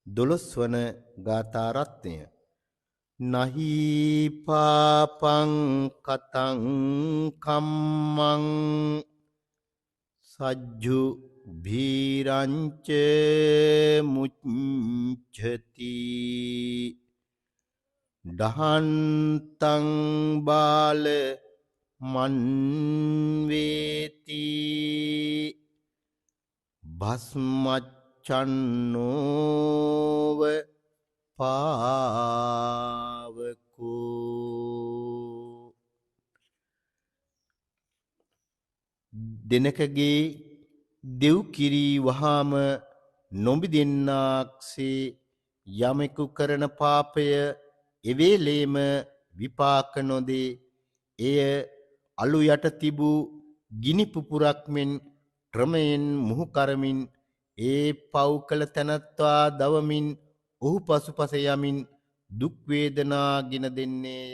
12 වන ගාථා රත්නය. නහි පාපං කතං කම්මං සජ්ජු භීරංච මුච්ඡති දහන්තං බාල මන්වේති භස්මච්ඡන්නෝව පාවකෝ දෙනකගේ දෙව් කිරී වහාම නොබිදෙන්නාක්සේ යමෙකු කරන පාපය එවේලේම විපාක නොදේ. එය අලු යට තිබූ ගිනි පුපුරක් මෙන් ක්‍රමයෙන් මුහු කරමින් ඒ පව් කළ තැනැත්තා දවමින් ඔහු පසුපස යමින් දුක් වේදනා ගෙන දෙන්නේය.